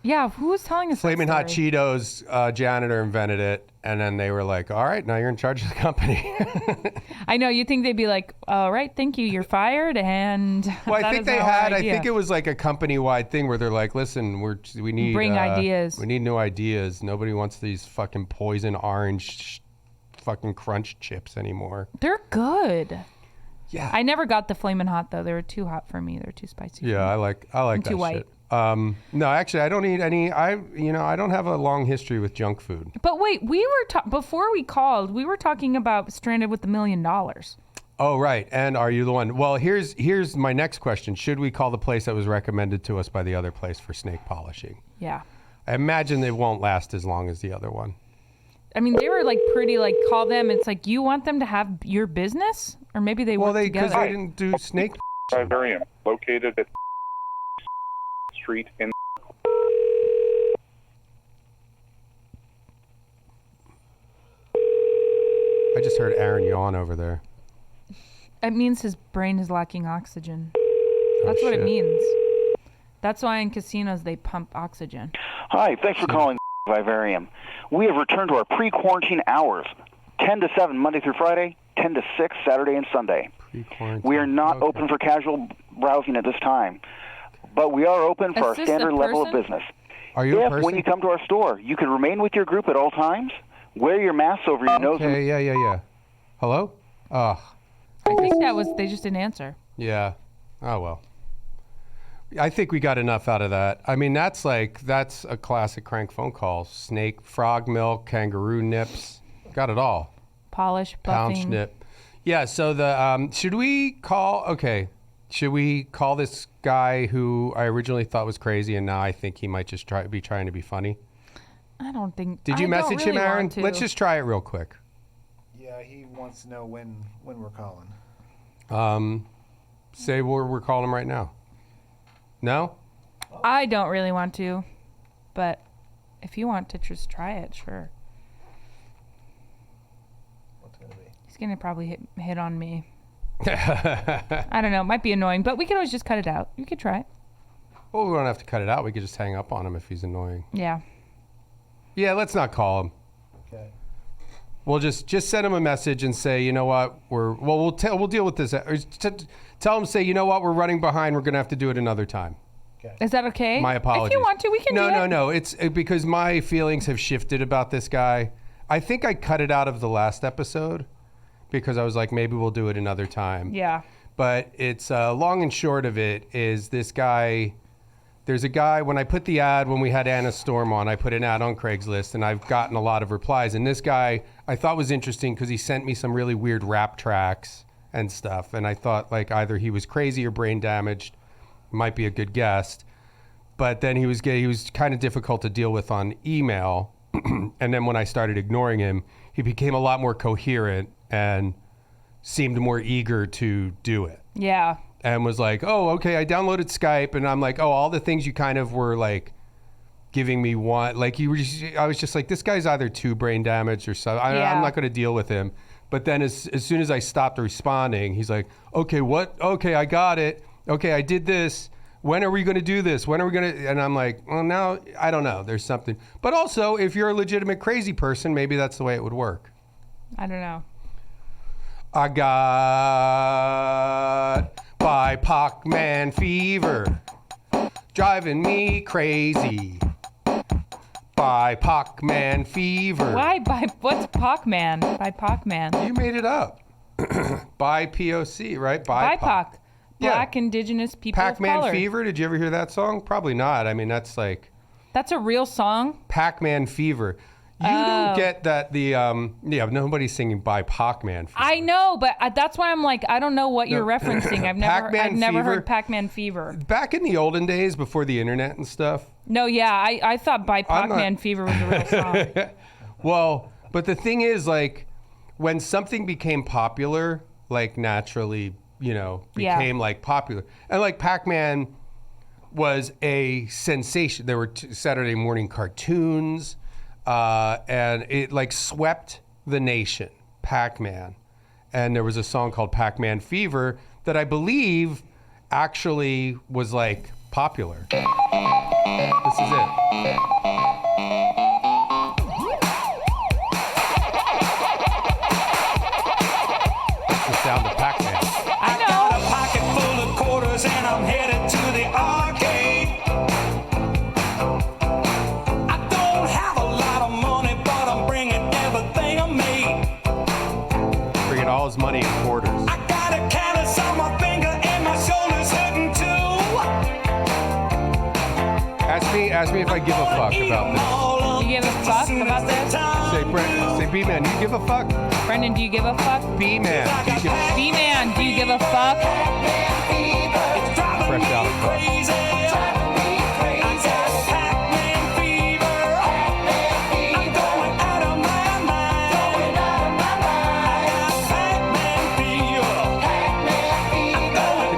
Yeah, who was telling us Flaming that Hot story? Cheetos, janitor invented it, and then they were like, all right, now you're in charge of the company. I know, you think they'd be like, all right, thank you, you're fired, and Well, I that think is they our had, I idea. think it was like a company-wide thing where they're like, listen, we need Bring ideas. We need new ideas. Nobody wants these fucking poison orange fucking crunch chips anymore. They're good. Yeah. I never got the Flamin' Hot, though. They were too hot for me. They were too spicy. Yeah, I like that too white. shit. No, actually, I don't eat any. I don't have a long history with junk food. But wait, we were before we called, we were talking about Stranded with $1 Million. Oh, right. And are you the one? Well, here's my next question. Should we call the place that was recommended to us by the other place for snake polishing? Yeah. I imagine it won't last as long as the other one. I mean, they were like pretty like, call them. It's like, you want them to have your business? Or maybe they work Because together. they didn't do snake. Vivarium, located at Street in. I just heard Aaron yawn over there. It means his brain is lacking oxygen. That's what it shit. means. That's why in casinos they pump oxygen. Hi, thanks for calling Vivarium. We have returned to our pre-quarantine hours, 10 to 7 Monday through Friday, 10 to 6 Saturday and Sunday. Pre-quarantine. We are not Okay. open for casual browsing at this time, but we are open for our Assistant standard level of person? business. Are you a If, person? when you come to our store, you can remain with your group at all times, wear your masks over your nose. Okay, yeah. Hello? Oh, I think they just didn't answer. yeah. Oh, well. I think we got enough out of that. I mean, that's a classic crank phone call. Snake, frog milk, kangaroo nips. Got it all. Polish, Pound buffing. snip. Yeah, so should we call this guy who I originally thought was crazy and now I think he might just be trying to be funny? I don't think. Did you I don't message him, really Aaron? want to. Let's just try it real quick. Yeah, he wants to know when we're calling. Say we're calling him right now. No? I don't really want to, but if you want to just try it, sure. What's it gonna be? He's gonna probably hit on me. I don't know. It might be annoying, but we can always just cut it out. You could try it. Well, we don't have to cut it out. We could just hang up on him if he's annoying. Yeah. Yeah, let's not call him. Okay. We'll just send him a message and say, you know what, we'll deal with this. Or tell him, say, you know what, we're running behind. We're gonna have to do it another time. Is that okay? My apologies. If you want to, we can do it. No. It's because my feelings have shifted about this guy. I think I cut it out of the last episode because I was like, maybe we'll do it another time. Yeah. But it's long and short of it is this guy. There's a guy, when I put the ad, when we had Anna Storm on, I put an ad on Craigslist, and I've gotten a lot of replies. And this guy I thought was interesting because he sent me some really weird rap tracks and stuff. And I thought like either he was crazy or brain damaged. might be a good guest. But then he was kind of difficult to deal with on email. And then when I started ignoring him, he became a lot more coherent and seemed more eager to do it. Yeah. And was like, oh, okay, I downloaded Skype. And I'm like, oh, all the things you kind of were like giving me one. Like I was just like, this guy's either too brain damaged or something. I'm not going to deal with him. But then as soon as I stopped responding, he's like, okay, what? Okay, I got it. Okay, I did this. When are we going to do this? When are we going to? And I'm like, well, now, I don't know. There's something. But also, if you're a legitimate crazy person, maybe that's the way it would work. I don't know. I got BIPOC man fever, driving me crazy. BIPOC man fever. Why? What's POC man? BIPOC man. You made it up. BIPOC, right? BIPOC. Black Indigenous people of color. Pac-Man Fever, did you ever hear that song? Probably not. I mean, that's like... That's a real song? Pac-Man Fever. You don't get that nobody's singing BIPOC Man Fever. I know, but that's why I'm like, I don't know what you're referencing. I've never heard Pac-Man Fever. Back in the olden days, before the internet and stuff. No, yeah, I thought BIPOC Man Fever was a real song. Well, but the thing is, like, when something became popular, like naturally... became like popular. And like Pac-Man was a sensation. There were Saturday morning cartoons, and it like swept the nation, Pac-Man. And there was a song called Pac-Man Fever that I believe actually was like popular. This is it. That's the sound of Pac-Man. And I'm headed to the arcade. I don't have a lot of money, but I'm bringing everything I made. Bringing all his money in quarters. I got a callus on my finger and my shoulder's hurting too. Ask me if I give a fuck about this. Do you give a fuck about this? Say B-Man, do you give a fuck? Brendan, do you give a fuck? B-Man, do you give a fuck? B-Man, do you give a fuck? Fresh out of fuck. Can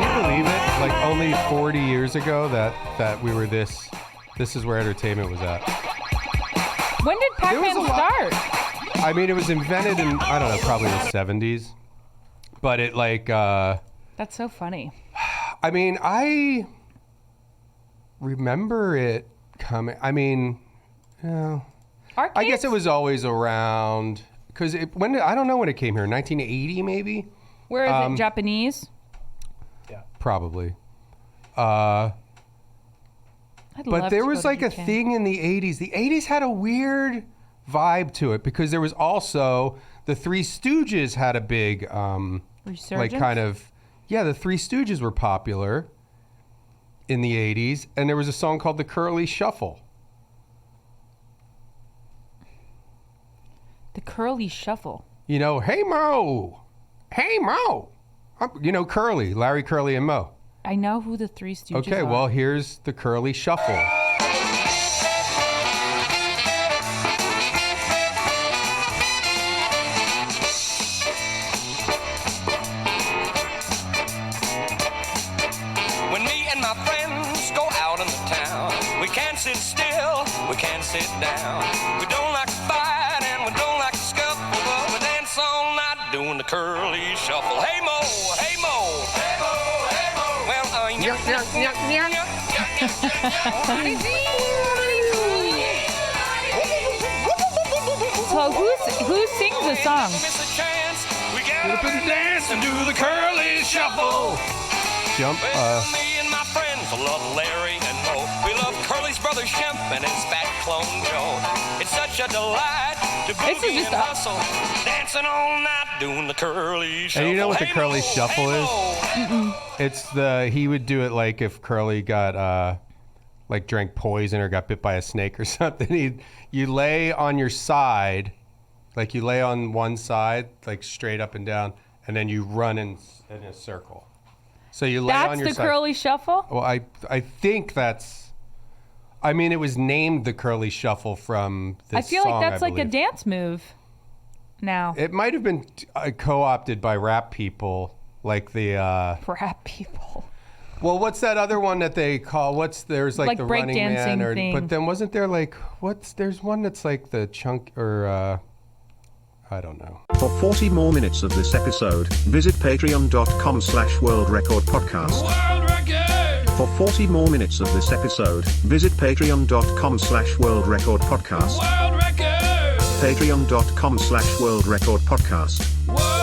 you believe it? Like only 40 years ago that we were this is where entertainment was at. When did Pac-Man start? I mean, it was invented in, I don't know, probably the 70s. But it like... That's so funny. I mean, I remember it coming. I mean, I guess it was always around because I don't know when it came here. 1980 maybe. Where is it? Japanese? Yeah, probably. But there was like a thing in the 80s. The 80s had a weird vibe to it because there was also the Three Stooges had a big resurgence? like kind of. Yeah, the Three Stooges were popular in the 80s, and there was a song called The Curly Shuffle. The Curly Shuffle. Hey Mo! Hey Mo! Curly, Larry, Curly, and Mo. I know who the Three Stooges are. Okay, well, here's The Curly Shuffle. Sit still, we can't sit down. We don't like to fight and we don't like to scuffle, but we dance all night doing the curly shuffle. Hey Mo, hey Mo, hey Mo, hey Mo. Well, So who sings the song? We get up and dance and do the curly shuffle. Jump. Me and my friends love Larry and Mo. We love Curly's brother Shemp and his fat clone Joe. It's such a delight to boogie and hustle, dancing all night doing the curly shuffle. And you know what the curly shuffle is? It's he would do it like if Curly got like drank poison or got bit by a snake or something. You lay on your side, like you lay on one side, like straight up and down, and then you run in a circle. So you lay That's on your the side. curly shuffle? Well, I think that's. I mean, it was named the curly shuffle from this I feel song, like that's I like a believe. dance move now. It might have been co-opted by rap people, like the. Rap people. Well, what's that other one that they call? There's like the Running Man, breakdancing thing. but then wasn't there like there's one that's like the chunk or I don't know. For 40 more minutes of this episode, visit patreon.com/worldrecordpodcast. For 40 more minutes of this episode, visit patreon.com/worldrecordpodcast. Patreon.com/worldrecordpodcast.